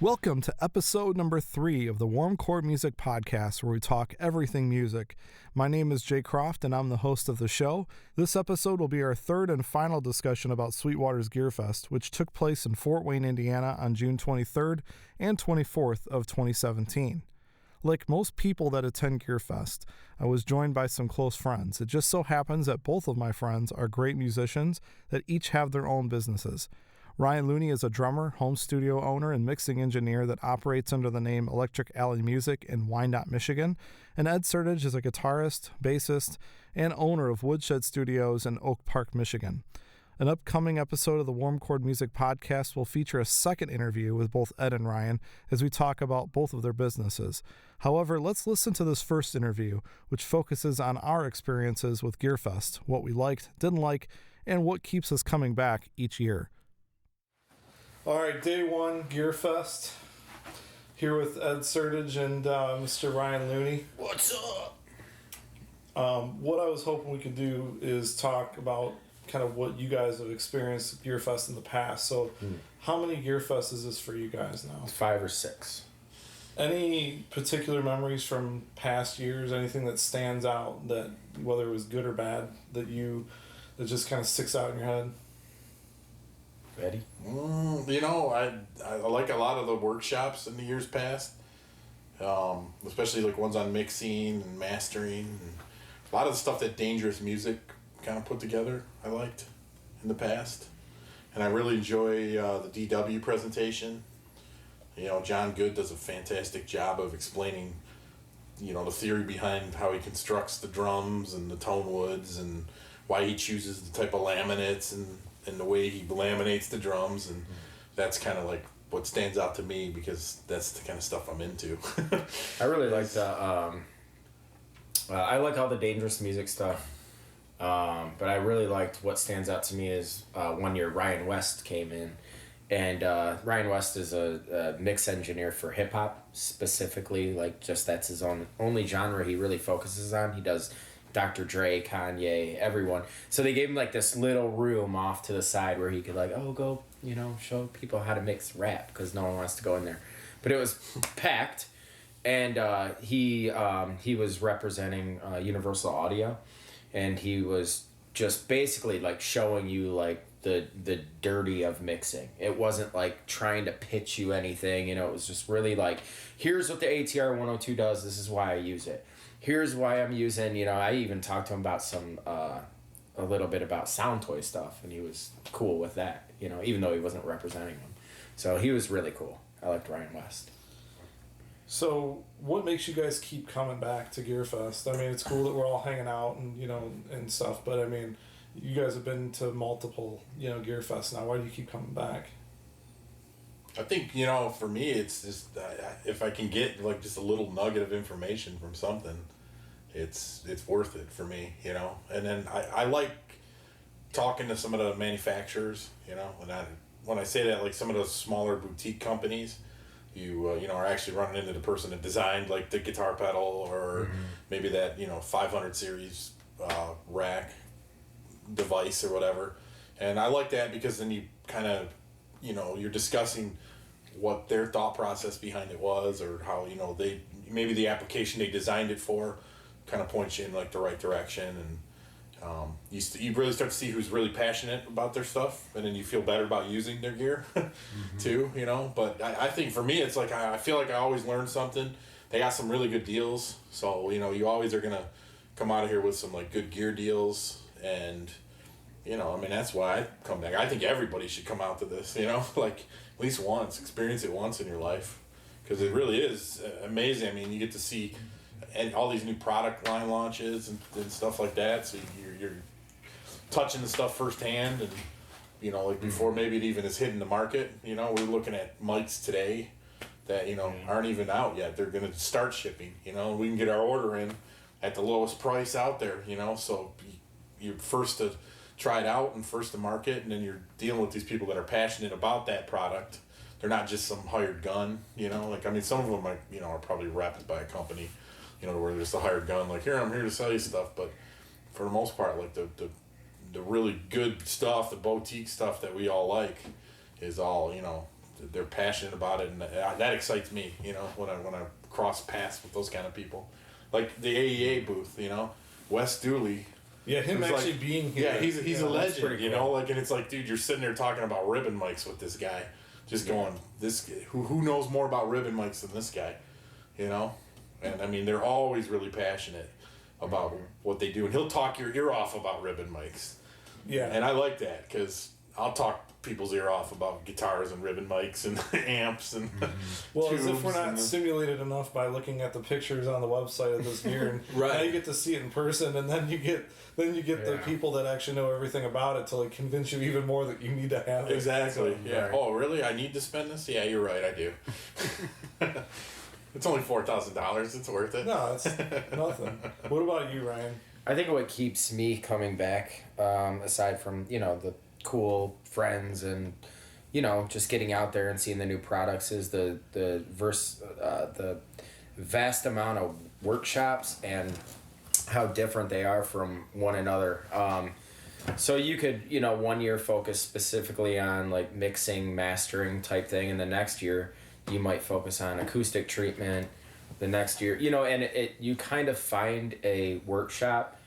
Welcome to episode number 3 of the Warm Chord Music Podcast, where we talk everything music. My name is Jay Croft, and I'm the host of the show. This episode will be our third and final discussion about Sweetwater's Gearfest, which took place in Fort Wayne, Indiana on June 23rd and 24th of 2017. Like most people that attend Gearfest, I was joined by some close friends. It just so happens that both of my friends are great musicians that each have their own businesses. Ryan Looney is a drummer, home studio owner, and mixing engineer that operates under the name Electric Alley Music in Wyandotte, Michigan. And Ed Sertage is a guitarist, bassist, and owner of Woodshed Studios in Oak Park, Michigan. An upcoming episode of the Warm Chord Music Podcast will feature a second interview with both Ed and Ryan as we talk about both of their businesses. However, let's listen to this first interview, which focuses on our experiences with Gearfest, what we liked, didn't like, and what keeps us coming back each year. All right, day one, Gearfest. Here with Ed Sertage and Mr. Ryan Looney. What's up? What I was hoping we could do is talk about kind of what you guys have experienced at Gearfest in the past. So, how many Gearfests is this for you guys now? 5 or 6. Any particular memories from past years? Anything that stands out, that whether it was good or bad, that just kind of sticks out in your head? Ready? I like a lot of the workshops in the years past, especially like ones on mixing and mastering, and a lot of the stuff that Dangerous Music kind of put together I liked in the past. And I really enjoy the DW presentation. John Good does a fantastic job of explaining the theory behind how he constructs the drums and the tone woods and why he chooses the type of laminates and the way he laminates the drums, and that's kind of like what stands out to me because that's the kind of stuff I'm into. I really like the I like all the Dangerous Music stuff, but I really liked what stands out to me is one year Ryan West came in, and Ryan West is a mix engineer for hip hop specifically, like just that's his only genre he really focuses on. He does Dr. Dre, Kanye, everyone. So they gave him like this little room off to the side where he could go, show people how to mix rap because no one wants to go in there. But it was packed, and he was representing Universal Audio, and he was just basically like showing you like the dirty of mixing. It wasn't like trying to pitch you anything, it was just really like, here's what the ATR 102 does, this is why I use it. Here's why I'm using, I even talked to him about a little bit about Sound Toy stuff, and he was cool with that, even though he wasn't representing them. So he was really cool. I liked Ryan West. So what makes you guys keep coming back to Gearfest? I mean, it's cool that we're all hanging out and, and stuff, but I mean, you guys have been to multiple, Gearfests now. Why do you keep coming back? I think, for me, it's just, if I can get like just a little nugget of information from something, it's worth it for me, and then I like talking to some of the manufacturers, and when I say that, like some of those smaller boutique companies, you are actually running into the person that designed like the guitar pedal or maybe that 500 series rack device or whatever, and I like that because then you kind of you're discussing what their thought process behind it was, or how they maybe the application they designed it for kind of points you in like the right direction, and you really start to see who's really passionate about their stuff, and then you feel better about using their gear too, but I think for me it's like I feel like I always learn something. They got some really good deals, so you always are gonna come out of here with some like good gear deals, and that's why I come back. I think everybody should come out to this, like at least once, experience it once in your life, because it really is amazing. I mean, you get to see and all these new product line launches and stuff like that, so you're touching the stuff firsthand, and like before maybe it even is hitting the market. We're looking at mics today that aren't even out yet. They're going to start shipping, and we can get our order in at the lowest price out there, so you're first to try it out and first to market, and then you're dealing with these people that are passionate about that product. They're not just some hired gun, some of them are probably repped by a company, where they're just a hired gun, like, here, I'm here to sell you stuff. But for the most part, like the really good stuff, the boutique stuff that we all like is all, they're passionate about it, and that excites me. You know, when I cross paths with those kind of people, like the AEA booth. You know, Wes Dooley. Yeah, him actually like, being here. Yeah, he's a legend. You cool. know, like, and it's like, dude, you're sitting there talking about ribbon mics with this guy, just going, this who knows more about ribbon mics than this guy, you know, and I mean they're always really passionate about what they do, and he'll talk your ear off about ribbon mics. Yeah, and I like that because I'll talk people's ear off about guitars and ribbon mics and amps and well, as if we're not stimulated enough by looking at the pictures on the website of this gear, and now you get to see it in person, and then you get the people that actually know everything about it to like convince you even more that you need to have it. Exactly. So, yeah. Oh, really? I need to spend this? Yeah, you're right. I do. It's only $4,000. It's worth it. No, it's nothing. What about you, Ryan? I think what keeps me coming back, aside from, you know, the cool friends and, you know, just getting out there and seeing the new products, is the vast amount of workshops and how different they are from one another. So you could, you know, one year focus specifically on like mixing, mastering type thing, and the next year you might focus on acoustic treatment. The next year, you know, and you kind of find a workshop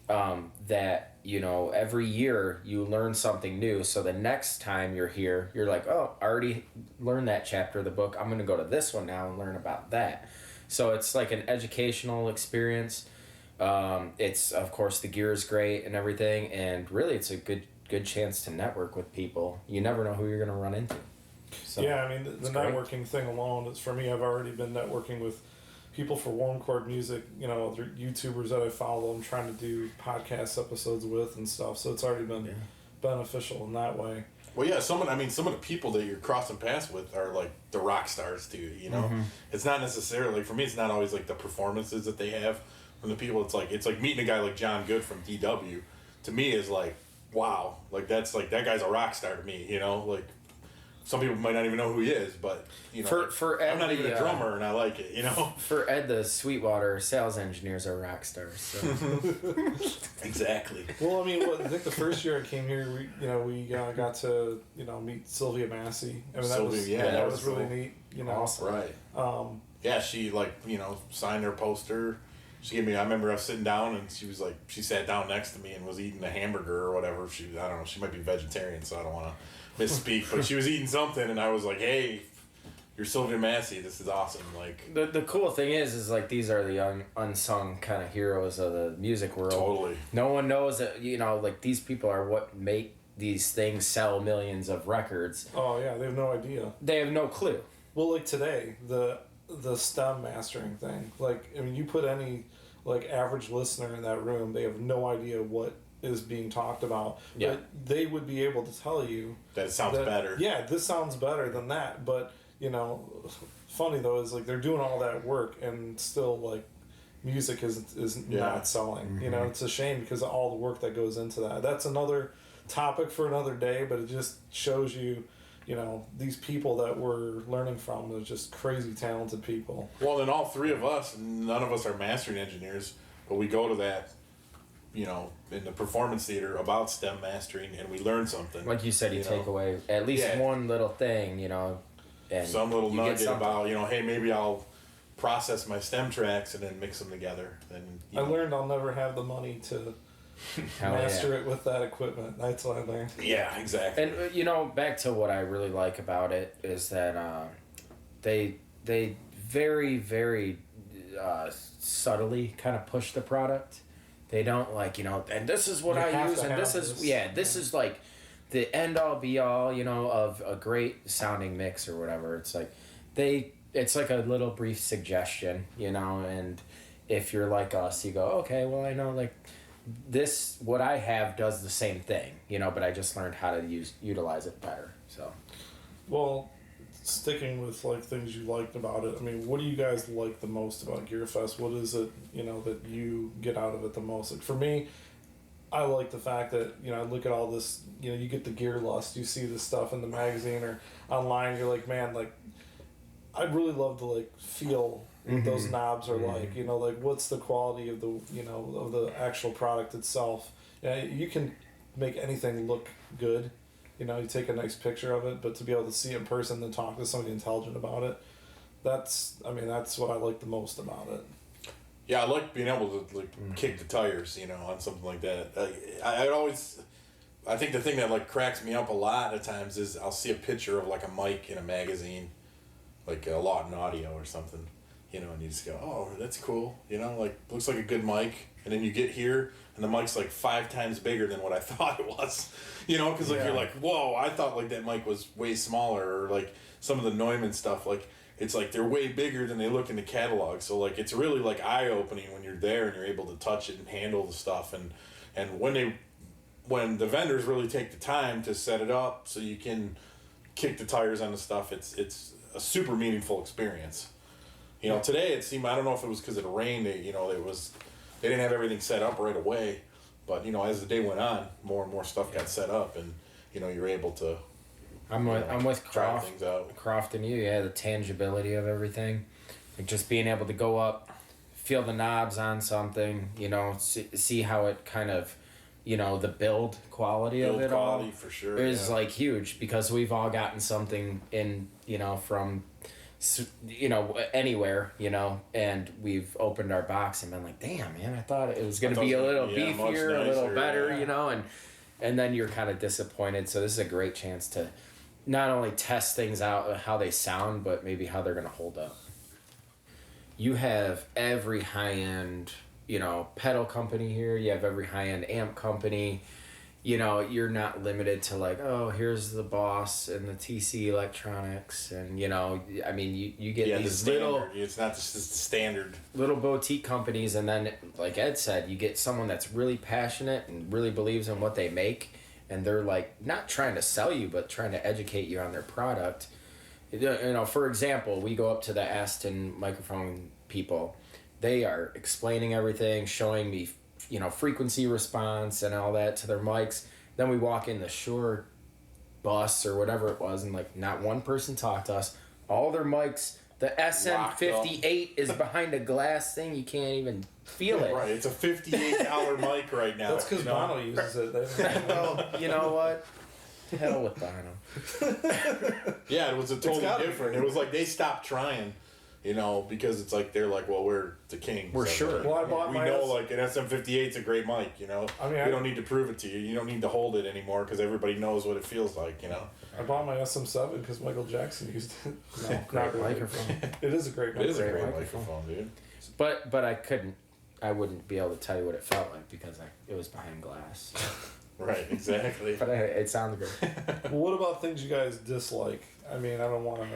that, you know, every year you learn something new. So the next time you're here, you're like, oh, I already learned that chapter of the book. I'm going to go to this one now and learn about that. So it's like an educational experience. It's, of course, the gear is great and everything. And really, it's a good chance to network with people. You never know who you're going to run into. So, yeah, I mean, the networking thing alone is, for me, I've already been networking with people for Warm Chord music, you know, other YouTubers that I follow, I'm trying to do podcast episodes with and stuff. So it's already been beneficial in that way. Well, yeah, some of the people that you're crossing paths with are like the rock stars too, you know? It's not necessarily, for me, it's not always like the performances that they have from the people. It's like meeting a guy like John Good from DW, to me, is like, wow, like that's like, that guy's a rock star to me, you know? Like, some people might not even know who he is, but, you know, for Ed, I'm not even a drummer, and I like it, you know? For Ed, the Sweetwater sales engineers are rock stars. So. Exactly. Well, I mean, I think the first year I came here, we got to, you know, meet Sylvia Massey. I mean, that was really cool. Neat, you know. Awesome. Right. Yeah, she, like, you know, signed her poster. She gave me, I remember I was sitting down, and she was like, she sat down next to me and was eating a hamburger or whatever. I don't know, she might be vegetarian, so I don't want to misspeak, but she was eating something, and I was like, hey, you're Sylvia Massey, this is awesome. Like, the cool thing is like, these are the unsung kind of heroes of the music world. Totally. No one knows that, you know, like, these people are what make these things sell millions of records. Oh yeah, they have no idea. They have no clue. Well, like today, the stem mastering thing, like, I mean, you put any like average listener in that room, they have no idea what is being talked about. Yeah. But they would be able to tell you that it sounds better. Yeah, this sounds better than that. But, you know, funny though is like they're doing all that work and still like music is not selling. You know, it's a shame because of all the work that goes into that. That's another topic for another day, but it just shows you, you know, these people that we're learning from, they're just crazy talented people. Well, then all three of us, none of us are mastering engineers, but we go to that, you know, in the performance theater about stem mastering, and we learn something. Like you said, you take away at least one little thing, you know, and some little nugget about, you know, hey, maybe I'll process my stem tracks and then mix them together. And I learned I'll never have the money to master it with that equipment. That's what I learned. Yeah, exactly. And, you know, back to what I really like about it is that they very, very subtly kind of push the product. They don't, like, you know, and this is what I use, and this is like the end all be all, you know, of a great sounding mix or whatever. It's like it's like a little brief suggestion, you know, and if you're like us, you go, okay, well, I know, like, this, what I have does the same thing, you know, but I just learned how to utilize it better. So, well, sticking with like things you liked about it, I mean, what do you guys like the most about Gearfest? What is it, you know, that you get out of it the most? Like, for me, I like the fact that, you know, I look at all this, you know, you get the gear lust, you see this stuff in the magazine or online, you're like, man, like, I'd really love to like feel what those knobs are like, you know, like what's the quality of the, you know, of the actual product itself. You can make anything look good, you know, you take a nice picture of it, but to be able to see it in person, then talk to somebody intelligent about it, that's what I like the most about it. Yeah, I like being able to like kick the tires, you know, on something like that. I think the thing that like cracks me up a lot of times is I'll see a picture of like a mic in a magazine, like a Lawton Audio or something, you know, and you just go, oh, that's cool, you know, like looks like a good mic, and then you get here and the mic's like 5 times bigger than what I thought it was, you know, because like you're like, whoa, I thought like that mic was way smaller, or like some of the Neumann stuff, like it's like they're way bigger than they look in the catalog. So like it's really like eye opening when you're there and you're able to touch it and handle the stuff, and when the vendors really take the time to set it up so you can kick the tires on the stuff, it's a super meaningful experience. You know, today it seemed, I don't know if it was because of the rain, they didn't have everything set up right away, but you know, as the day went on, more and more stuff got set up, and you know, you're able to. I'm with Croft and you. Yeah, the tangibility of everything, like just being able to go up, feel the knobs on something, you know, see how it kind of, you know, the build quality of it all for sure is like huge, because we've all gotten something in, you know, from, you know, anywhere, you know, and we've opened our box and been like, damn, man, I thought it was going to be a little beefier, a little better, you know, and then you're kind of disappointed. So this is a great chance to not only test things out, how they sound, but maybe how they're going to hold up. You have every high-end, you know, pedal company here. You have every high-end amp company. You know, you're not limited to like, oh, here's the Boss and the TC Electronics, and you know, I mean, you get these little. It's not just the standard. Little boutique companies, and then, like Ed said, you get someone that's really passionate and really believes in what they make, and they're like not trying to sell you, but trying to educate you on their product. You know, for example, we go up to the Aston microphone people. They are explaining everything, showing me, you know, frequency response and all that to their mics. Then we walk in the Shure bus or whatever it was, and like not one person talked to us. All their mics, the SM58 is behind a glass thing. You can't even feel it. Right, it's a $58 mic right now. That's because Bono uses it. Well, you know what? Hell with Bono. Yeah, it was a totally different. It was like they stopped trying. You know, because it's like they're like, well, we're the king. We're sure. Like, well, I bought we know like an SM58's a great mic. You know, I mean, we don't need to prove it to you. You don't need to hold it anymore because everybody knows what it feels like. You know. I bought my SM7 because Michael Jackson used it. No, great microphone. It is a great microphone. It is a great microphone, dude. But I wouldn't be able to tell you what it felt like because it was behind glass. Right, exactly. But it sounds great. Well, what about things you guys dislike? I mean, I don't want to.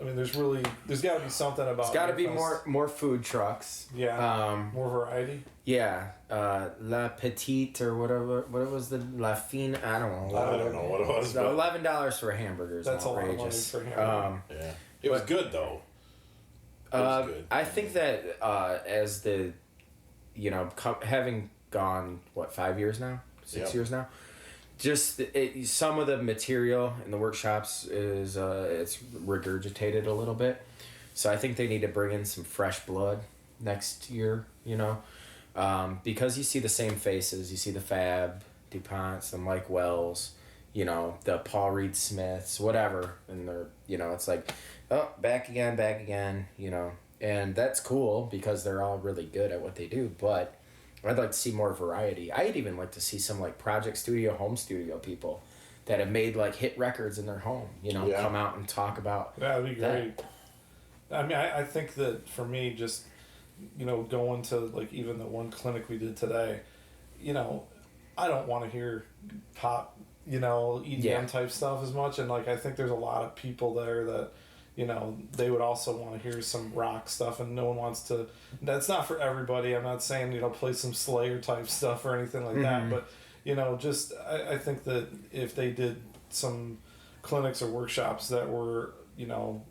I mean, there's got to be something about. There's got to be more food trucks. Yeah. More variety. Yeah. La Petite or whatever. What was the La Fine? I don't know. I don't know what it was. $11 for hamburgers. That's outrageous. a lot of money for hamburgers. Yeah. It was good though. It was good. I think that as the, you know, having gone 5 years now, 6 years now. Just some of the material in the workshops is it's regurgitated a little bit, so I think they need to bring in some fresh blood next year. You know, because you see the same faces, you see the Fab DuPonts, the Mike Wells, you know, the Paul Reed Smiths, whatever, and they're, you know, it's like, oh, back again, you know, and that's cool because they're all really good at what they do, but I'd like to see more variety. I'd even like to see some like project studio, home studio people that have made like hit records in their home, you know, come out and talk about. Yeah, that'd be great. I mean, I think that for me, just, you know, going to like even the one clinic we did today, you know, I don't want to hear pop, you know, EDM type stuff as much. And like, I think there's a lot of people there that, you know, they would also want to hear some rock stuff, and no one wants to. That's not for everybody. I'm not saying, you know, play some Slayer type stuff or anything like that, but, you know, just I think that if they did some clinics or workshops that were, you know,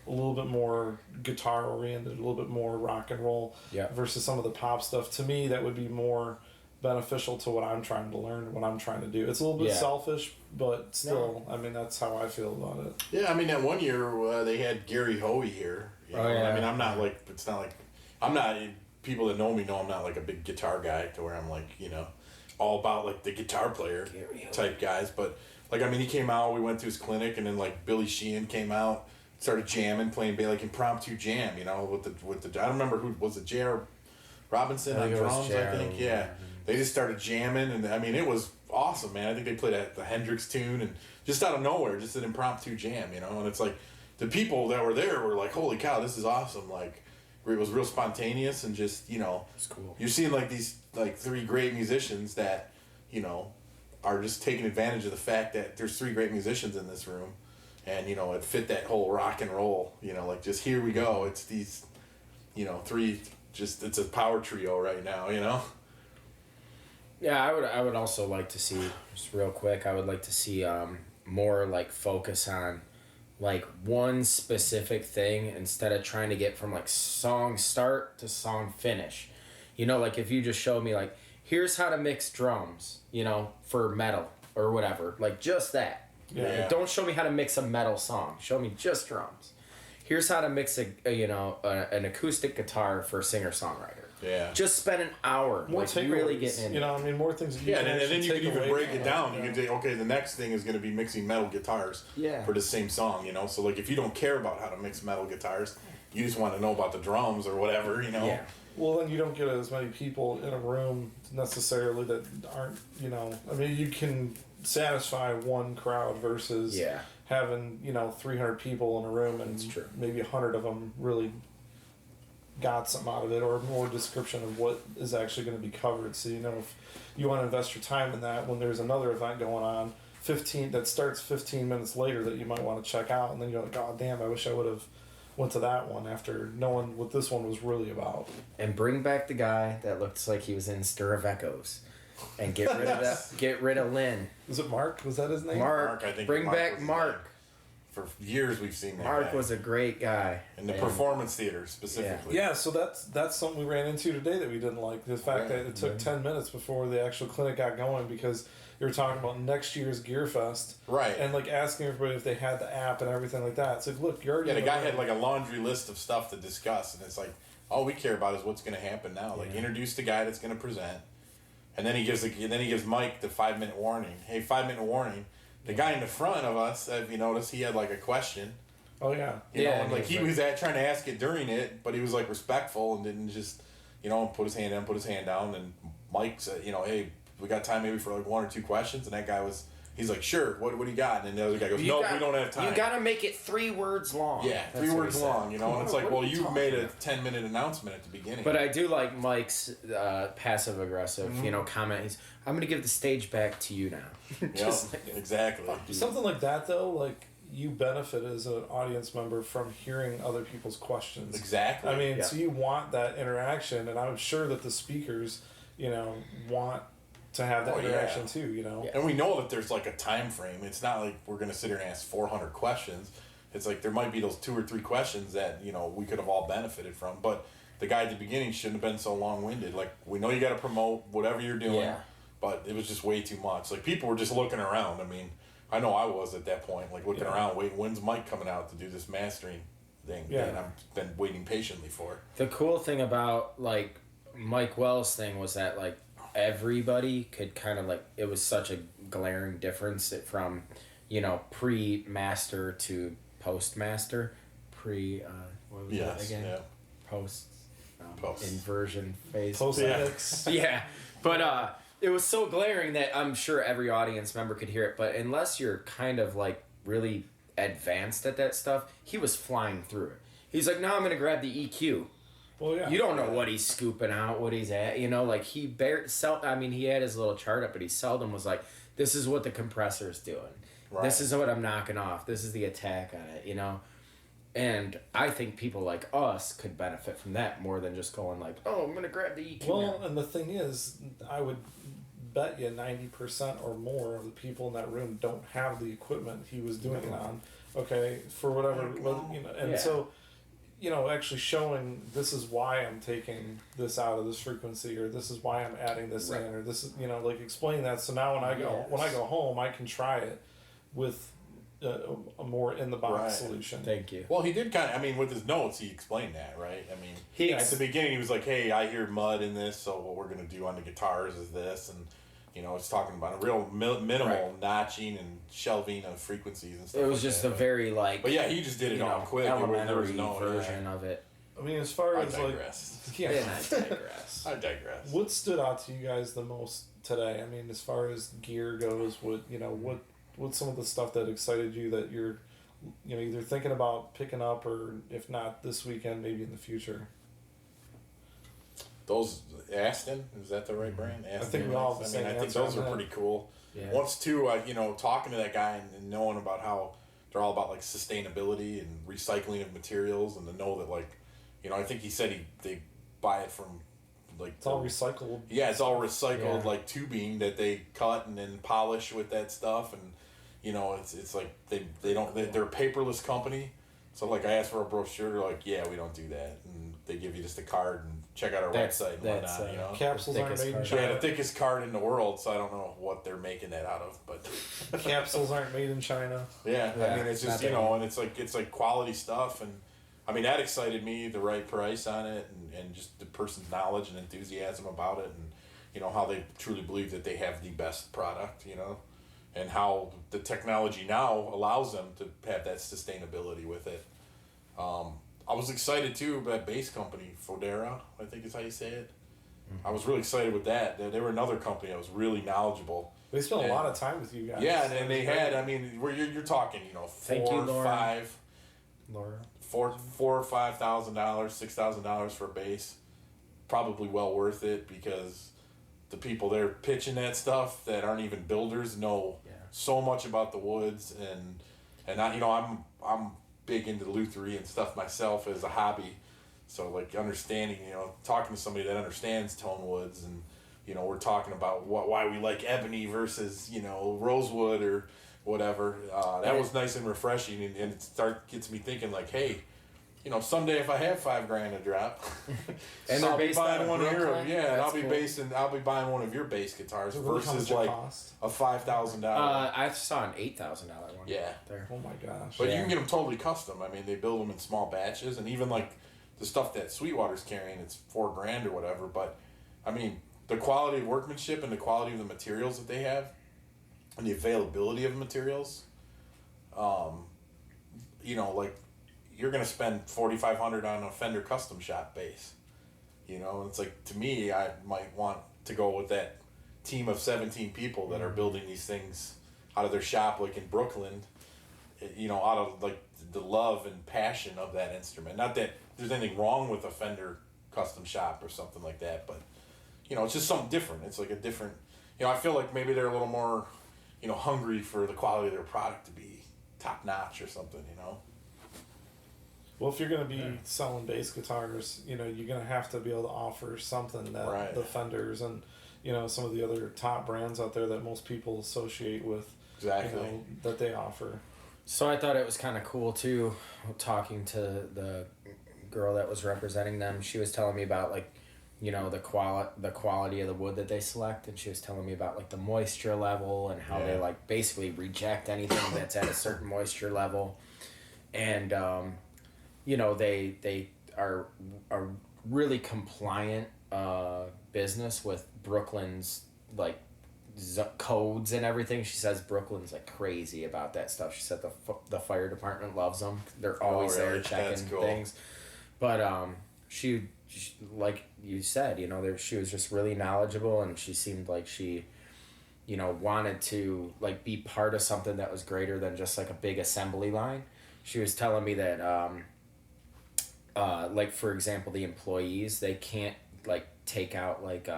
a little bit more guitar oriented, a little bit more rock and roll versus some of the pop stuff, to me that would be more beneficial to what I'm trying to learn, what I'm trying to do. It's a little bit selfish, but still, I mean, that's how I feel about it. Yeah, I mean, that one year they had Gary Hoey here. You know? I mean, I'm not like, it's not like, I'm not, people that know me know I'm not like a big guitar guy to where I'm like, you know, all about like the guitar player type guys, but Like, I mean, he came out, we went to his clinic, and then, like, Billy Sheehan came out, started jamming, playing, like, impromptu jam, you know, with the I don't remember who, was it J.R. Robinson on drums, I think? Yeah. They just started jamming, and, I mean, it was awesome, man. I think they played the Hendrix tune, and just out of nowhere, just an impromptu jam, you know, and it's like, the people that were there were like, holy cow, this is awesome, like, it was real spontaneous, and just, you know, it's cool. You're seeing, like, these, like, 3 great musicians that, you know, are just taking advantage of the fact that there's 3 great musicians in this room, and, you know, it fit that whole rock and roll, you know, like, just here we go, it's these, you know, 3, just, it's a power trio right now, you know? Yeah, I would also like to see, just real quick, I would like to see more, like, focus on, like, one specific thing instead of trying to get from, like, song start to song finish. You know, like, if you just showed me, like, here's how to mix drums, you know, for metal or whatever. Like, just that. Yeah. Like, don't show me how to mix a metal song. Show me just drums. Here's how to mix an acoustic guitar for a singer-songwriter. Yeah. Just spend an hour. More like, takeaways, really getting in. you know, I mean, more things. Yeah, and then you take can even away break from it down. You can say, okay, the next thing is going to be mixing metal guitars for the same song, you know? So, like, if you don't care about how to mix metal guitars, you just want to know about the drums or whatever, you know? Yeah. Well, then you don't get as many people in a room necessarily that aren't, you know, I mean, you can satisfy one crowd versus having, you know, 300 people in a room and maybe 100 of them really got something out of it, or more description of what is actually going to be covered. So, you know, if you want to invest your time in that when there's another event going on, 15 that starts 15 minutes later that you might want to check out, and then you're like, oh, damn, I wish I would have went to that one after knowing what this one was really about. And bring back the guy that looks like he was in Stir of Echoes. And get rid of that. Get rid of Lynn. Was it Mark? Was that his name? Mark. I think bring Mark back Mark. For years we've seen that Mark guy. was a great guy. In the performance theater, specifically. Yeah, so that's something we ran into today that we didn't like. The fact that it took 10 minutes before the actual clinic got going because you were talking about next year's Gearfest. Right. And, like, asking everybody if they had the app and everything like that. It's like, look, you're already... Yeah, the guy had, like, a laundry list of stuff to discuss, and it's like, all we care about is what's going to happen now. Like, introduce the guy that's going to present, and then he gives Mike the 5-minute warning. Hey, 5-minute warning. The guy in the front of us, if you notice, he had, like, a question. Oh, yeah. You know, and like he was trying to ask it during it, but he was like respectful and didn't just, you know, put his hand down. And Mike said, you know, hey, we got time maybe for like 1 or 2 questions. And that guy he's like, sure, what do you got? And the other guy goes, no, we don't have time. You got to make it 3 words long. Yeah, 3 words long, you know. And it's like, well, you made a 10-minute announcement at the beginning. But I do like Mike's passive aggressive, you know, comment. He's, I'm going to give the stage back to you now. Just exactly. Something like that, though, like, you benefit as an audience member from hearing other people's questions. Exactly. I mean, so you want that interaction, and I'm sure that the speakers, you know, want to have that interaction too, you know. And we know that there's like a time frame. It's not like we're going to sit here and ask 400 questions. It's like there might be those 2 or 3 questions that, you know, we could have all benefited from. But the guy at the beginning shouldn't have been so long-winded. Like, we know you got to promote whatever you're doing, but it was just way too much. Like, people were just looking around. I mean, I know I was at that point, like looking around, waiting, when's Mike coming out to do this mastering thing that I've been waiting patiently for. The cool thing about, like, Mike Wells' thing was that, like, everybody could kind of, like, it was such a glaring difference from, you know, pre-master to post-master. What was that again? Yeah. Post. Post. Inversion phase. Post-edits. Yeah. But, it was so glaring that I'm sure every audience member could hear it, but unless you're kind of, like, really advanced at that stuff, he was flying through it. He's like, no, I'm going to grab the EQ. Well, yeah. You don't know what he's scooping out, what he's at, you know, like, he had his little chart up, but he seldom was like, this is what the compressor's doing. Right. This is what I'm knocking off. This is the attack on it, you know? And I think people like us could benefit from that more than just going like, oh, I'm going to grab the EQ Well, now. And the thing is, I would bet you 90% or more of the people in that room don't have the equipment he was doing it on, okay, for whatever, you know, and so, you know, actually showing this is why I'm taking this out of this frequency, or this is why I'm adding this in, or this is, you know, like explaining that. So now when I go home, I can try it with a more in the box solution. Thank you. Well, he did kind of. I mean, with his notes, he explained that, right? I mean, at the beginning, he was like, "Hey, I hear mud in this, so what we're gonna do on the guitars is this," and It's talking about a real minimal notching and shelving of frequencies and stuff. It was just a very But yeah, he just did it all quick. Elementary There was no version of it. I mean, as far as digress. like, yeah, I digress. I digress. What stood out to you guys the most today? I mean, as far as gear goes, what's some of the stuff that excited you that you're, either thinking about picking up, or if not this weekend, maybe in the future? Those Aston, is that the right brand? Aston, I think we all have the same I think answer those on are that. pretty cool. Yeah. Once too, talking to that guy and knowing about how they're all about like sustainability and recycling of materials, and to know that I think he said they buy it from like It's all recycled. Yeah, it's all recycled Yeah. tubing that they cut and then polish with that stuff, and it's like they're a paperless company. So like I asked for a brochure, they're like, yeah, we don't do that, and they give you just a card and check out our website and whatnot. Capsules aren't made in China. Yeah, the thickest card in the world, so I don't know what they're making that out of, but Capsules aren't made in China. yeah, Yeah, I mean, it's just and it's like quality stuff, and I mean that excited me, the right price on it, and just the person's knowledge and enthusiasm about it, and how they truly believe that they have the best product, and how the technology now allows them to have that sustainability with it. I was excited too about bass company Fodera, I think is how you say it. I was really excited with that. They were another company that was really knowledgeable. They spent a lot of time with you guys. Yeah, and they had. I mean, where you're talking, Thank you, Laura. Laura. $4,000 or $5,000, $6,000 for a bass, probably well worth it, because the people there pitching that stuff that aren't even builders know so much about the woods, and I'm big into lutherie and stuff myself as a hobby, so like understanding, talking to somebody that understands tone woods, and we're talking about why we like ebony versus rosewood or whatever. That was nice and refreshing, and it gets me thinking like, hey, someday if I have $5,000 to drop, and I'll they're be based buying out of one of your Brooklyn? and That's I'll be buying one of your bass guitars Really, how versus much it like cost? a $5,000. I saw an $8,000 one. Yeah. There. Oh my gosh. But you can get them totally custom. I mean, they build them in small batches, and even like the stuff that Sweetwater's carrying, it's $4,000 or whatever. But I mean, the quality of workmanship and the quality of the materials that they have, and the availability of materials, like you're gonna spend $4,500 on a Fender custom shop bass. It's like, to me, I might want to go with that team of 17 people that are building these things out of their shop, like in Brooklyn, out of like the love and passion of that instrument. Not that there's anything wrong with a Fender custom shop or something like that, but it's just something different. It's like a different, I feel like maybe they're a little more, hungry for the quality of their product to be top notch or something, Well, if you're going to be selling bass guitars, you're going to have to be able to offer something that the Fenders and, some of the other top brands out there that most people associate with, that they offer. So I thought it was kind of cool too, talking to the girl that was representing them. She was telling me about like, the quality of the wood that they select, and she was telling me about like the moisture level and how they like basically reject anything that's at a certain moisture level, and they are a really compliant business with Brooklyn's like codes and everything. She says Brooklyn's like crazy about that stuff. She said the fire department loves them. They're always there checking things. But she, like you said, she was just really knowledgeable, and she seemed like she, wanted to like be part of something that was greater than just like a big assembly line. She was telling me that like for example, the employees, they can't like take out like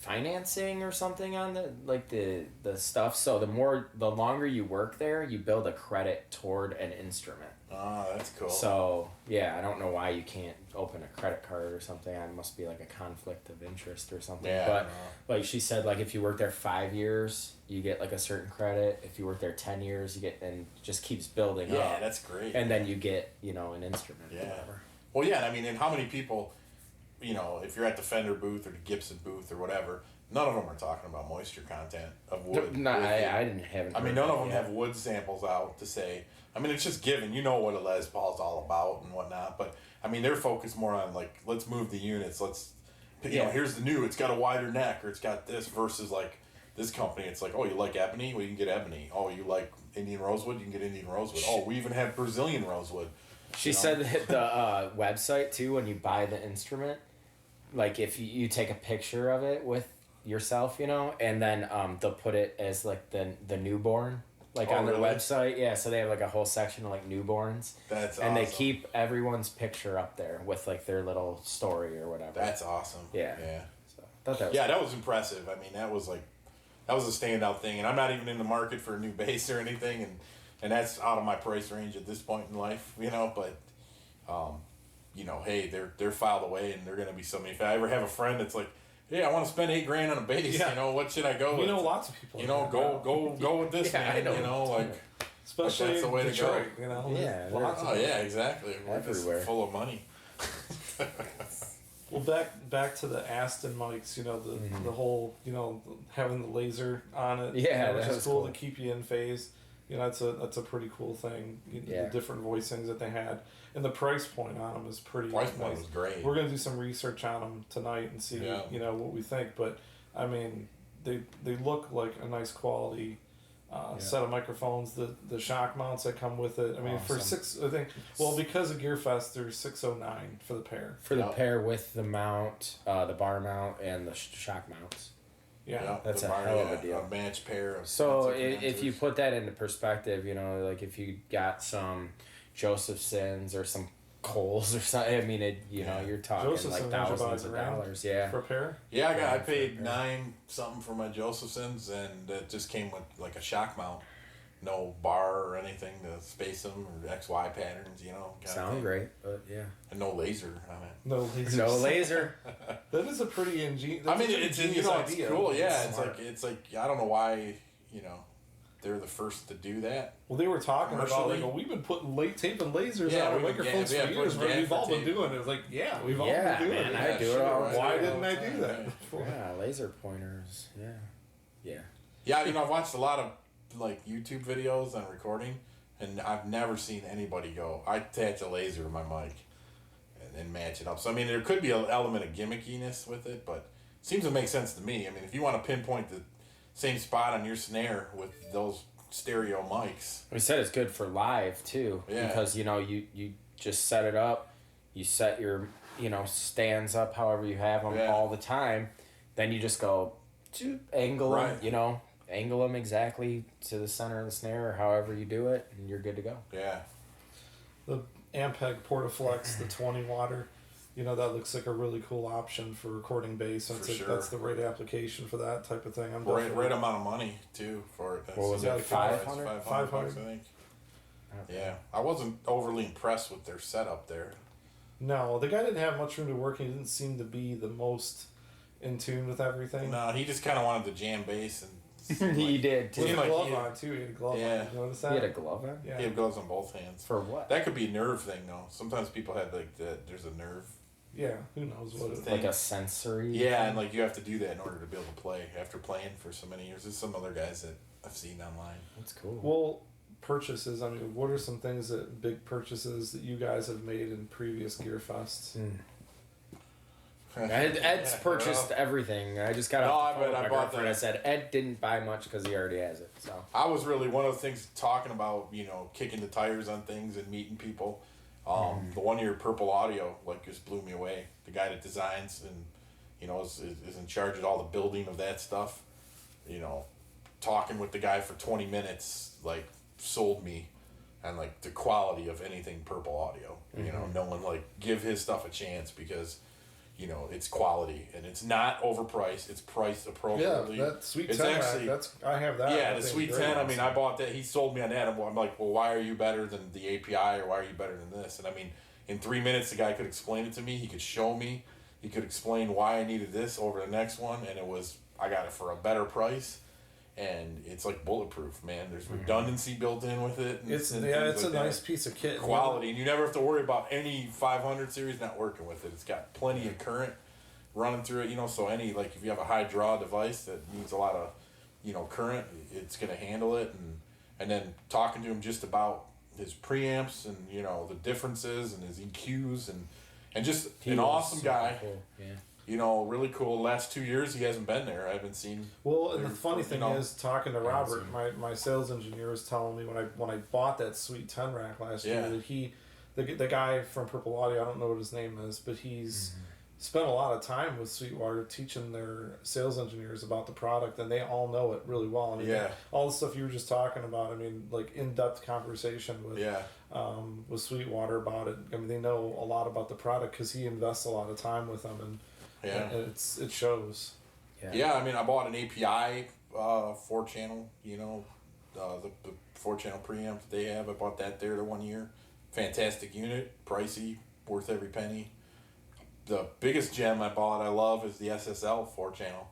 financing or something on the stuff. So the longer you work there, you build a credit toward an instrument. Oh, that's cool. So yeah, I don't know why you can't open a credit card or something. It must be like a conflict of interest or something. Yeah, but like she said, like if you work there 5 years, you get like a certain credit. If you work there 10 years, you get, and just keeps building up. Yeah, that's great. And then you get, an instrument. Yeah. Or whatever. Well, yeah, I mean, and how many people, if you're at the Fender booth or the Gibson booth or whatever, none of them are talking about moisture content of wood. No, I didn't have. I mean, none of them have wood samples out to say. I mean, it's just given. You know what a Les Paul's all about and whatnot. But I mean, they're focused more on like, let's move the units. you know, here's the new, it's got a wider neck, or it's got this, versus like this company, it's like, oh, you like ebony? Well, you can get ebony. Oh, you like Indian rosewood? You can get Indian rosewood. Oh, we even have Brazilian rosewood. She said that the website, too, when you buy the instrument, like if you take a picture of it with yourself, you know, and then they'll put it as like the newborn, like on their website. Yeah, so they have like a whole section of like newborns. That's and awesome. they keep everyone's picture up there with like their little story or whatever. That's awesome. Yeah. So, I thought that was that was impressive. I mean, that was a standout thing, and I'm not even in the market for a new bass or anything, and that's out of my price range at this point in life, you know. But, you know, hey, they're filed away, and they're gonna be something. If I ever have a friend that's like, hey, I want to spend $8,000 on a bass, you know, what should I go with? We know lots of people. You know, go with this, man. You know, like, especially that's the way Detroit, to go. you know. Yeah, lots of yeah, exactly. We're just everywhere. full of money. Well, back to the Aston mics, you know, the whole, you know, having the laser on it, Yeah, you know, which that is was cool cool. to keep you in phase. You know, that's a pretty cool thing. The different voicings that they had, and the price point on them is pretty. Price point was great. We're gonna do some research on them tonight and see, you know, what we think. But I mean, they look like a nice quality set of microphones. The shock mounts that come with it. I mean, for because of Gearfest, there's $609 for the pair. for the pair with the mount, the bar mount, and the shock mounts. Yeah, that's a hell of a deal. A match pair of. So if you put that into perspective, you know, like if you got some Josephsons or some Coles or something, I mean, you're talking like thousands of dollars. Yeah. For a pair? Yeah, I paid $9 something for my Josephsons, and it just came with like a shock mount. No bar or anything to space them, or XY patterns, you know. Sound great, but yeah. And no laser on it. No laser. No laser. That is a pretty ingenious. I mean, it's idea. cool. Yeah, Smart. it's like I don't know why, you know, they're the first to do that. Well, they were talking about Commercially? like, we've been putting taping lasers Yeah, on our we've been microphones ga- for yeah, years. putting We've all been gaffer tape. doing it. It was like, we've all Yeah, been doing man, it. I do it all. Why do it didn't all I the do time, that yeah. before? Yeah, laser pointers. Yeah. Yeah, you know, I've watched a lot of like YouTube videos on recording, and I've never seen anybody go, I attach a laser to my mic and match it up. So I mean, there could be an element of gimmickiness with it, but it seems to make sense to me. I mean, if you want to pinpoint the same spot on your snare with those stereo mics. We said it's good for live too, because you know you just set it up, you set your stands up however you have them all the time, then you just go to angle them, angle them exactly to the center of the snare or however you do it, and you're good to go. Yeah. The Ampeg Portaflex, the 20 watter, that looks like a really cool option for recording bass. And that's the right application for that type of thing. Right amount of money too for it. What was it? 500? $500, I think. Okay. Yeah, I wasn't overly impressed with their setup there. No, the guy didn't have much room to work. He didn't seem to be the most in tune with everything. No, he just kind of wanted to jam bass and. He did too. He had a glove on too. He had a glove on. You notice that? He had a glove on? Yeah. He had gloves on both hands. For what? That could be a nerve thing though. Sometimes people have there's a nerve. Yeah, who knows what it is. Like a sensory? Yeah, and like you have to do that in order to be able to play after playing for so many years. There's some other guys that I've seen online. That's cool. Well, purchases. I mean, what are some big purchases that you guys have made in previous Gearfests? Ed's purchased everything. I just got off the phone with my bought girlfriend. I said Ed didn't buy much because he already has it. So I was really one of the things talking about, kicking the tires on things and meeting people. The 1 year Purple Audio just blew me away. The guy that designs and is in charge of all the building of that stuff. Talking with the guy for 20 minutes sold me on the quality of anything Purple Audio. Knowing give his stuff a chance because it's quality and it's not overpriced. It's priced appropriately. Yeah, that Sweet 10 actually, I have that. Yeah, the Sweet 10. I mean, I bought that. He sold me on that. I'm like, well, why are you better than the API or why are you better than this? And I mean, in 3 minutes, the guy could explain it to me. He could show me. He could explain why I needed this over the next one, and I got it for a better price. And it's bulletproof, man. There's redundancy built in with it. It's a nice piece of kit. Quality, and you never have to worry about any 500 series not working with it. It's got plenty of current running through it. So any if you have a high draw device that needs a lot of current, it's gonna handle it. And then talking to him just about his preamps and the differences and his EQs and just an awesome guy. Cool. Yeah. really cool. Last 2 years he hasn't been there. I haven't seen. Well, and the funny thing is, talking to Robert, seen my sales engineer, was telling me when I bought that sweet 10 rack last year that the guy from Purple Audio, I don't know what his name is, but he's spent a lot of time with Sweetwater teaching their sales engineers about the product, and they all know it really well. I mean, all the stuff you were just talking about, I mean, like in-depth conversation with Sweetwater about it. I mean, they know a lot about the product because he invests a lot of time with them, and it shows. Yeah, I mean, I bought an API 4-channel, the 4-channel preamp they have. I bought that there the 1 year. Fantastic unit, pricey, worth every penny. The biggest gem I love is the SSL 4-channel.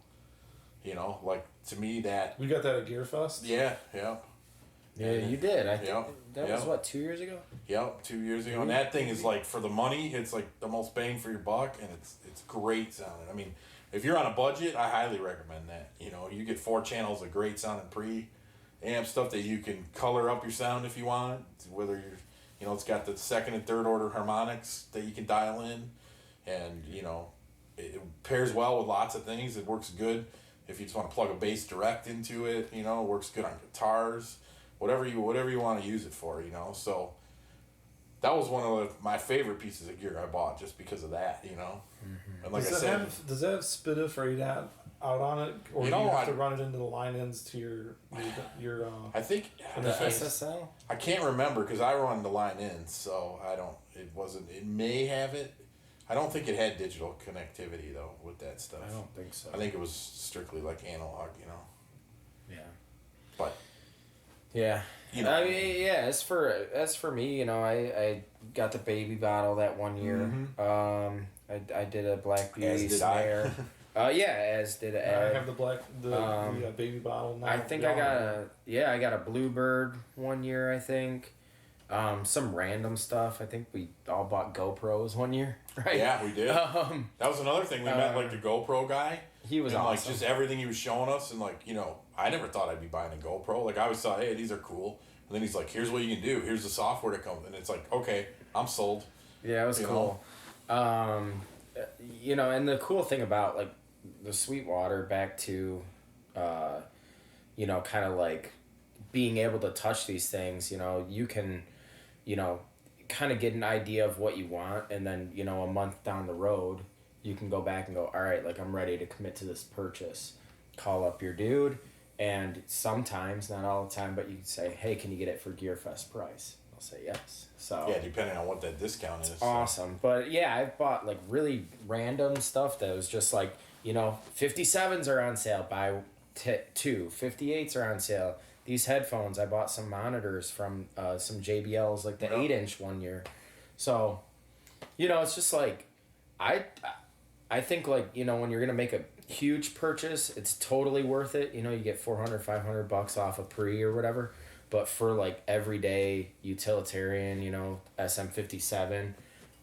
To me that... We got that at Gearfest? Yeah. Yeah, you did. I think that was, what, 2 years ago? Yep, 2 years ago. And that thing is like, for the money, it's like the most bang for your buck, and it's great sounding. I mean, if you're on a budget, I highly recommend that. You get 4 channels of great sounding pre-amp stuff that you can color up your sound if you want, whether you're, it's got the second and third order harmonics that you can dial in, and, it pairs well with lots of things. It works good if you just want to plug a bass direct into it, it works good on guitars, whatever you want to use it for, so that was one of my favorite pieces of gear I bought just because of that, And like does that have SPDIF or ADAT out on it, or do you have to run it into the line ends to your I think the SSL? I can't remember because I run the line ins, so it may have it. I don't think it had digital connectivity though with that stuff. I don't think so. I think it was strictly like analog, Yeah. But yeah. I mean, as for me, I got the baby bottle that 1 year. Mm-hmm. I did a Black Beauty snare. As did Ed. I have the baby bottle now. I think I got a Bluebird 1 year, I think. Some random stuff. I think we all bought GoPros 1 year, right? Yeah, we did. That was another thing. We met like the GoPro guy. He was and, awesome. Like just everything he was showing us, and like I never thought I'd be buying a GoPro. Like I always thought, hey, these are cool. And then he's like, here's what you can do. Here's the software that comes, and it's like, okay, I'm sold. Yeah, it was cool. And the cool thing about like the Sweetwater, back to, kind of like being able to touch these things. You can, kind of get an idea of what you want, and then a month down the road, you can go back and go, all right, like I'm ready to commit to this purchase. Call up your dude, and sometimes, not all the time, but you can say, hey, can you get it for Gearfest price? I'll say yes. So yeah, depending on what that discount is. Awesome. So. But yeah, I've bought like really random stuff that was just like, 57s are on sale, buy 2. 58s are on sale. These headphones, I bought some monitors from some JBLs, like the 8-inch 1 year. So, it's just like, I think like, when you're going to make a huge purchase, it's totally worth it. You get $400, $500 off a pre or whatever. But for like everyday utilitarian, SM57,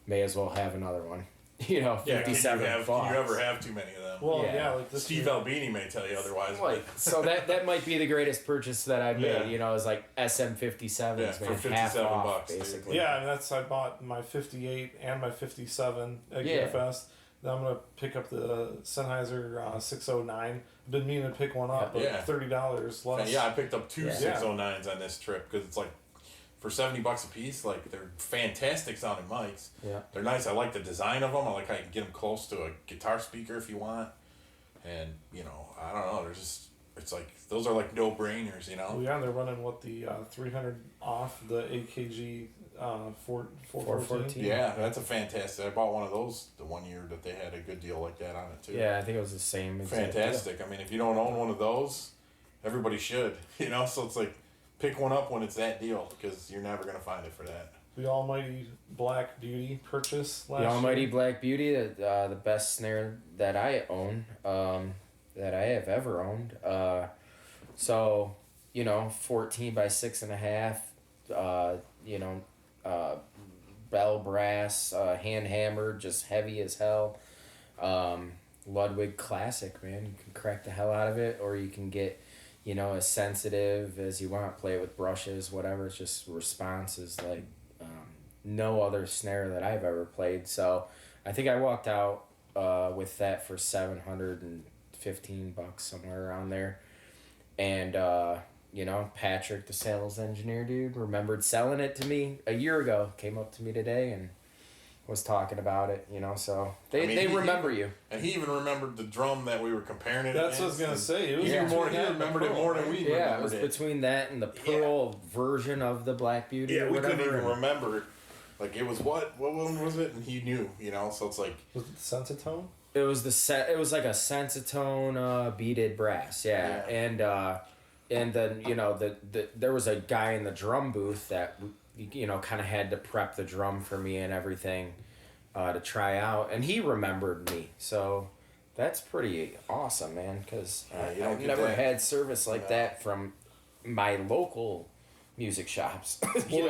may as well have another one. 57 bucks. Can you ever have too many of them? Well, like this Steve Albini may tell you otherwise. So that might be the greatest purchase that I've made. Is like SM57s, for 57 off, bucks, basically. Dude. Yeah, and I bought my 58 and my 57 at Gearfest. Then I'm gonna pick up the Sennheiser 609. I've been meaning to pick one up, but $30 less. Yeah, I picked up two 609s on this trip because it's like for $70 a piece. Like they're fantastic sounding mics. Yeah, they're nice. I like the design of them. I like how you can get them close to a guitar speaker if you want. And I don't know. They're just it's like those are like no brainers. Well, yeah, they're running the 300 off the AKG 414. Yeah, that's a fantastic. I bought one of those the 1 year that they had a good deal like that on it too. Yeah, I think it was the same. Fantastic. I mean, if you don't own one of those, everybody should. So it's like pick one up when it's that deal because you're never gonna find it for that. The Almighty Black Beauty purchase last year. The Almighty Black Beauty, the best snare that I own, that I have ever owned. 14 by 6.5. Bell brass, hand hammered, just heavy as hell. Ludwig classic, man. You can crack the hell out of it, or you can get, as sensitive as you want, play it with brushes, whatever. It's just response is like no other snare that I've ever played. So I think I walked out with that for $715, somewhere around there. And Patrick, the sales engineer dude, remembered selling it to me a year ago. Came up to me today and was talking about it. So they remember you. And he even remembered the drum that we were comparing it. That's what I was gonna say. It was he remembered it more than we remembered. Yeah, it was between that and the Pearl version of the Black Beauty. Yeah, or we whatever. couldn't even remember it. Like, it was what one was it? And he knew, so it's like... Was it Sensitone? It was it was like a Sensitone beaded brass, yeah. And then, there was a guy in the drum booth that, kind of had to prep the drum for me and everything to try out. And he remembered me. So that's pretty awesome, man, because I've never had service like that from my local music shops. You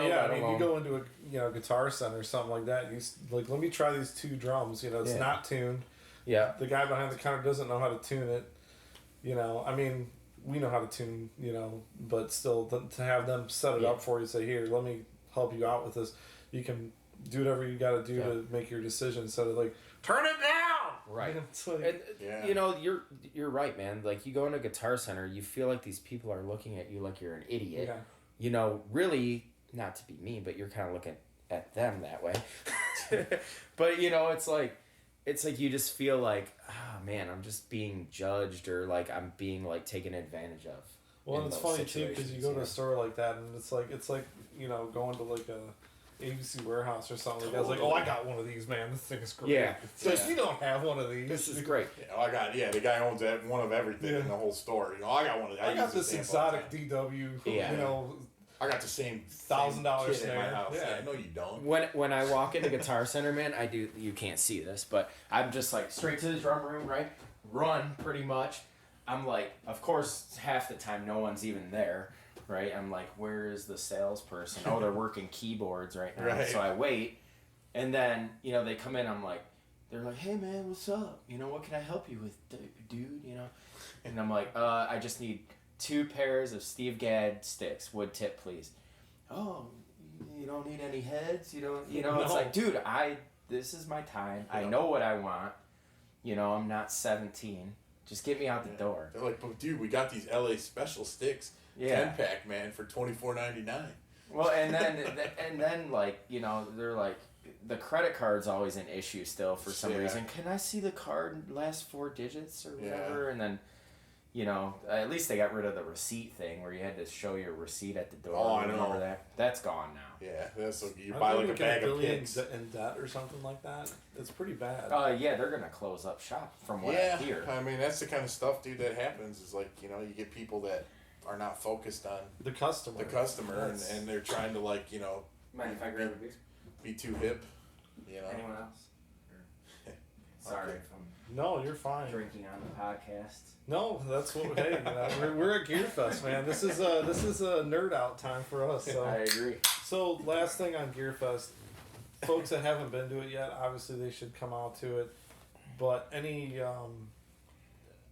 go into a Guitar Center or something like that. You like, let me try these 2 drums. It's not tuned. Yeah. The guy behind the counter doesn't know how to tune it. We know how to tune. But still, to have them set it up for you, say, here, let me help you out with this. You can do whatever you got to do to make your decision. Instead of like, turn it down. Right. Like, you're right, man. Like, you go into a Guitar Center, you feel like these people are looking at you like you're an idiot. Yeah. Really, not to be mean, but you're kind of looking at them that way. But, it's like you just feel like, man, I'm just being judged, or like I'm being like taken advantage of. Well, and it's funny too, because you go to a store like that, and it's like going to like a ABC warehouse or something. Like that. It's like, I got one of these, man. This thing is great. Yeah. It's like, you don't have one of these. This is great. The guy owns one of everything in the whole store. I got one of these. I got this exotic DW. I got the same $1,000 snare in my house. Yeah, no, you don't. When I walk into Guitar Center, man, I do. You can't see this, but I'm just like straight to the drum room, right? Run pretty much. I'm like, of course, half the time no one's even there, right? I'm like, where is the salesperson? Oh, they're working keyboards right now. Right. So I wait, and then they come in. I'm like, they're like, hey man, what's up? What can I help you with, dude? And I'm like, I just need 2 pairs of Steve Gadd sticks, wood tip, please. Oh, you don't need any heads? It's like, dude, this is my time. I know what I want. I'm not 17. Just get me out the door. They're like, but dude, we got these LA special sticks, 10-pack, man, for $24.99. Well, and then like, they're like, the credit card's always an issue still for some reason. Can I see the card last 4 digits or whatever? And then, at least they got rid of the receipt thing where you had to show your receipt at the door. Oh, I know. Remember that? That's gone now. Yeah, that's so you buy like a bag of picks. In debt or something like that. It's pretty bad. They're gonna close up shop from what I hear. I mean, that's the kind of stuff, dude, that happens. Is like, you get people that are not focused on the customer. And they're trying to like, mind if I grab a beer? Be too hip. Anyone else? Sorry if I'm No, you're fine. drinking on the podcast. No, that's what. Hey, we're at Gearfest, man. This is a nerd out time for us. So. I agree. So last thing on Gearfest, folks that haven't been to it yet, obviously they should come out to it. But any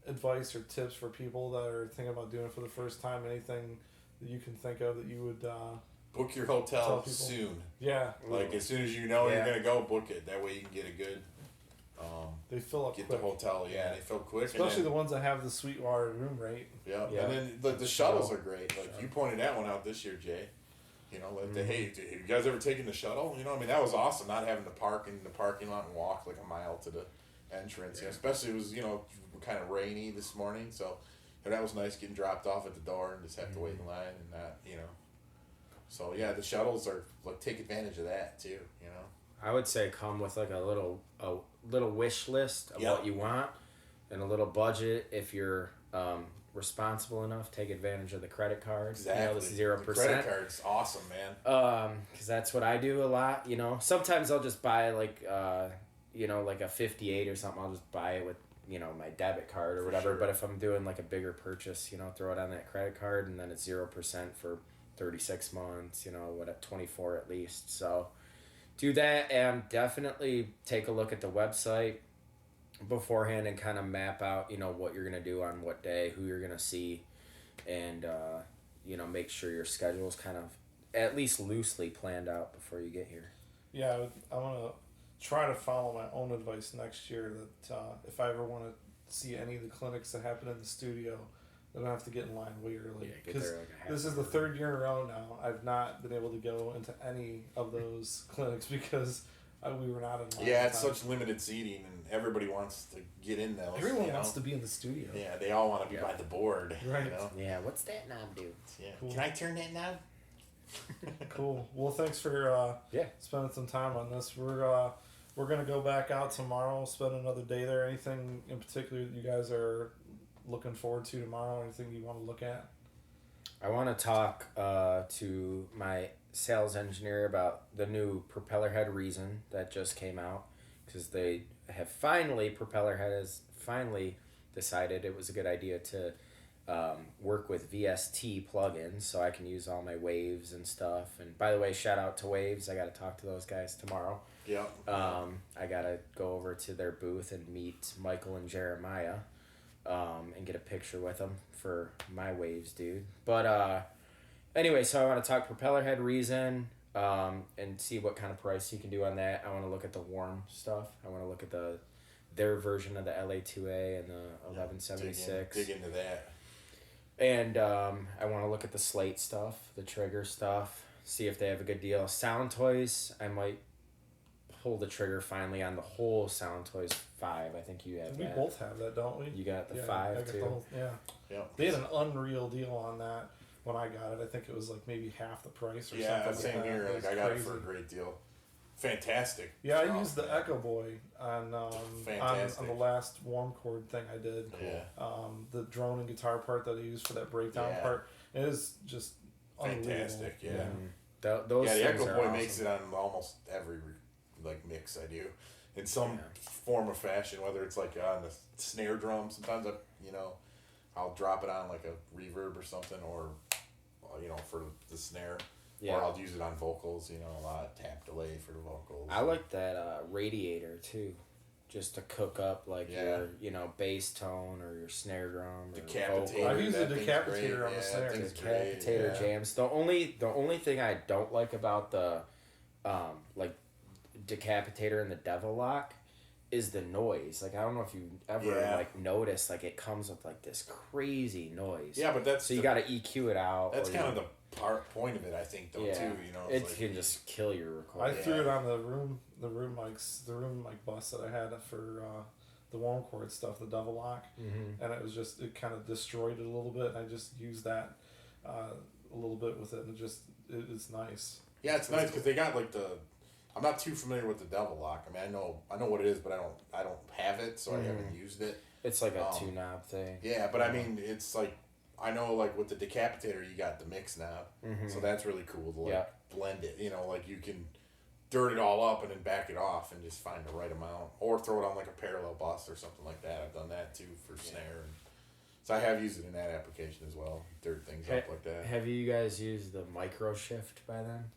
advice or tips for people that are thinking about doing it for the first time? Anything that you can think of that you would book your hotel soon. Yeah. Like as soon as you know you're gonna go, book it. That way you can get a good. They fill up get quick. the hotel, they fill quick. Especially the ones that have the Sweetwater room rate. Yeah, and then the shuttles are great. Like you pointed that one out this year, Jay. Hey, have you guys ever taken the shuttle? That was awesome. Not having to park in the parking lot and walk like a mile to the entrance. Yeah. Especially it was kind of rainy this morning, so that was nice getting dropped off at the door and just have to wait in line and not So yeah, the shuttles are like take advantage of that too. I would say come with like a little wish list of what you want and a little budget. If you're responsible enough, take advantage of the credit cards. Exactly. The 0%. The credit card's awesome, man. Because that's what I do a lot. Sometimes I'll just buy like like a 58 or something. I'll just buy it with my debit card or whatever. Sure. But if I'm doing like a bigger purchase, throw it on that credit card, and then it's 0% for 36 months. At 24 at least. So. Do that, and definitely take a look at the website beforehand and kind of map out, what you're going to do on what day, who you're going to see, and, make sure your schedule's kind of at least loosely planned out before you get here. Yeah, I want to try to follow my own advice next year that if I ever want to see any of the clinics that happen in the studio, then I have to get in line way early. Yeah, get Because there like a half this is the hour. third year in a row now. I've not been able to go into any of those clinics because we were not in line. Yeah, in it's time. such limited seating, and everybody wants to get in those. Everyone you know? wants to be in the studio. Yeah, they all want to be Yeah. by the board. Right. You know? Yeah, what's that knob do? Yeah. Cool. Can I turn that knob? Cool. Well, thanks for spending some time on this. We're gonna go back out tomorrow, spend another day there. Anything in particular that you guys are looking forward to tomorrow? Anything you want to look at? I want to talk to my sales engineer about the new propeller head Reason that just came out, because they have Propellerhead has finally decided it was a good idea to work with VST plugins, so I can use all my waves and stuff. And by the way, shout out to Waves. I got to talk to those guys tomorrow. Yeah. I got to go over to their booth and meet Michael and Jeremiah and get a picture with them for my Waves, dude. But anyway, so I want to talk Propellerhead Reason and see what kind of price you can do on that. I want to look at the Warm stuff. I want to look at their version of the LA2A and the 1176. Dig into that. And I want to look at the Slate stuff, the Trigger stuff, see if they have a good deal. Sound Toys, I might pull the trigger finally on the whole Sound Toys 5. I think you have We that. both have that, don't we? You got the I 5 got too. the whole, yeah. Yeah. They had an unreal deal on that when I got it. I think it was like maybe half the price or Yeah, something. same like that. here. It Like was I got crazy. it for a great deal. Fantastic. Yeah, I stuff, used the man. Echo Boy on Fantastic. the last Warm Chord thing I did. Yeah. The drone and guitar part that I used for that breakdown Yeah. part is just unbelievable. Fantastic. Yeah. Those Yeah, the things Echo are Boy awesome. makes it on almost every like mix I do, in some Yeah. form or fashion. Whether it's like on the snare drum, sometimes I'll drop it on like a reverb or something, or for the snare, Yeah. or I'll use it on vocals. A lot of tap delay for the vocals. I like that radiator too, just to cook up like Yeah. your bass tone or your snare drum or Decapitator. vocal. I've used that the thing's decapitator great. on the Yeah, snare. that thing's great. Decapitator Yeah. jams. The only thing I don't like about the like Decapitator and the Devil Lock is the noise. Like I don't know if you ever like notice, like it comes with like this crazy noise. Yeah, but that's so you the- got to EQ it out. That's or kind you- of the point of it, I think, though. yeah. Too. It It's can like, just kill your I recording. threw it on the room mic bus that I had for the Warm Chord stuff, the double lock, and it kind of destroyed it a little bit. And I just used that a little bit with it, and it's nice. Yeah, it's nice because they got like I'm not too familiar with the Devil Lock. I mean, I know what it is, but I don't have it, so I haven't used it. It's like a two knob thing. Yeah, but I mean, it's like I know like with the Decapitator, you got the mix knob, so that's really cool to like blend it. Like you can dirt it all up and then back it off and just find the right amount, or throw it on like a parallel bus or something like that. I've done that too for snare, and so I have used it in that application as well. Dirt things up like that. Have you guys used the micro shift by then?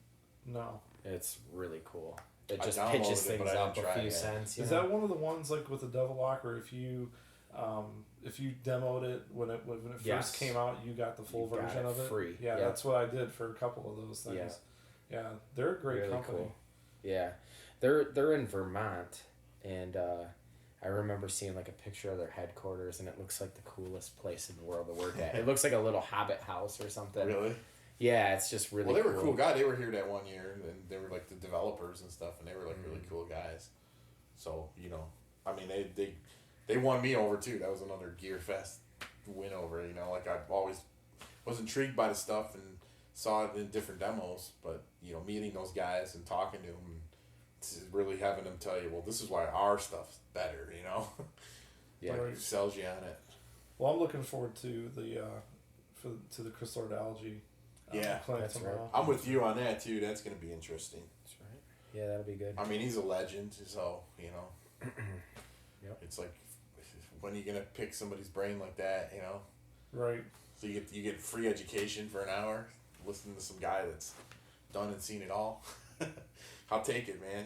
No. It's really cool. It I just downloaded pitches it, but things I up didn't a try few it. cents. Is that one of the ones like with the Devil Lock, or if you demoed it when it first Yes. came out, you got the full You got version it of it? free. Yeah, Yep. that's what I did for a couple of those things. Yeah, they're a great really company. cool. Yeah, they're in Vermont, and I remember seeing like a picture of their headquarters, and it looks like the coolest place in the world to work at. It looks like a little hobbit house or something. Really? Yeah, it's just really. Well, they were cool guys. They were here that one year, and they were like the developers and stuff, and they were like really cool guys. So I mean, they won me over too. That was another Gearfest win over. Like I always was intrigued by the stuff and saw it in different demos, but meeting those guys and talking to them, and really having them tell you, well, this is why our stuff's better. Yeah. Right. It sells you on it. Well, I'm looking forward to to the Chris Lord-Algae Yeah, clinic that's tomorrow. I'm with you on that too. That's gonna be interesting. That's right. Yeah, that'll be good. I mean, he's a legend, so Yep. It's like, when are you gonna pick somebody's brain like that? Right. So you get free education for an hour, listening to some guy that's done and seen it all. I'll take it, man.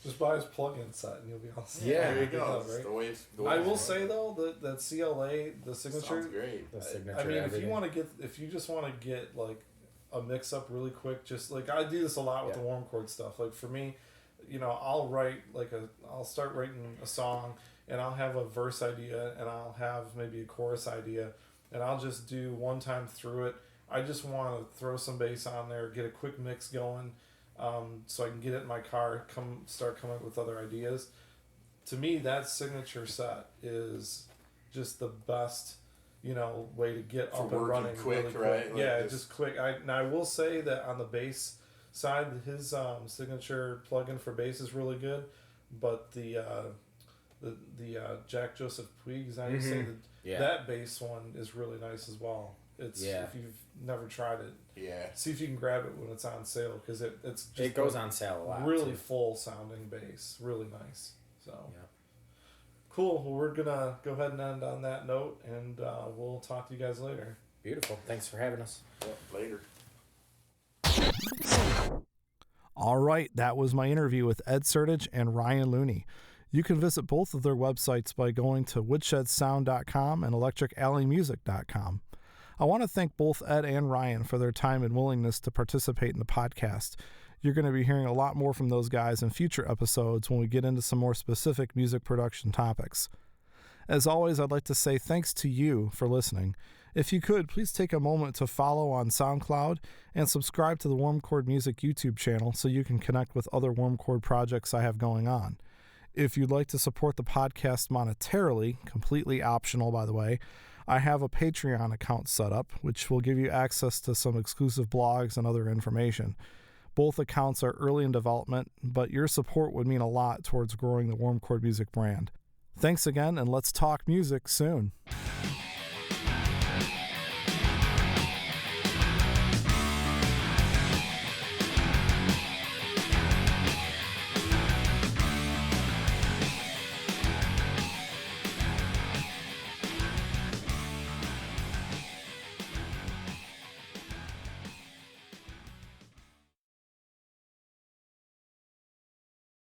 Just buy his plug-in set and you'll be all set. Yeah, There you go. Yeah, It's right? the way I will say though that CLA, the signature. sounds great. The signature. I mean, everything. if you just want to get like a mix up really quick, just like I do this a lot with Yeah. the Warm Chord stuff. Like for me, I'll I'll start writing a song, and I'll have a verse idea, and I'll have maybe a chorus idea, and I'll just do one time through it. I just want to throw some bass on there, get a quick mix going, so I can get it in my car, start coming up with other ideas. To me, that signature set is just the best, way to get up and running quick, really quick. right? Like Yeah, just quick. I will say that on the bass side, his signature plugin for bass is really good, but the Jack Joseph Puig, is that how you say that bass one is really nice as well. If you've never tried it, see if you can grab it when it's on sale, because it goes on sale a lot. Really full sounding bass, really nice. So cool. Well, we're gonna go ahead and end on that note, and we'll talk to you guys later. Beautiful. Thanks for having us. Later. All right, that was my interview with Ed Sertage and Ryan Looney. You can visit both of their websites by going to woodshedsound.com and electricalleymusic.com. I want to thank both Ed and Ryan for their time and willingness to participate in the podcast. You're going to be hearing a lot more from those guys in future episodes when we get into some more specific music production topics. As always, I'd like to say thanks to you for listening. If you could, please take a moment to follow on SoundCloud and subscribe to the Warm Chord Music YouTube channel so you can connect with other Warm Chord projects I have going on. If you'd like to support the podcast monetarily, completely optional by the way, I have a Patreon account set up, which will give you access to some exclusive blogs and other information. Both accounts are early in development, but your support would mean a lot towards growing the Warm Chord Music brand. Thanks again, and let's talk music soon.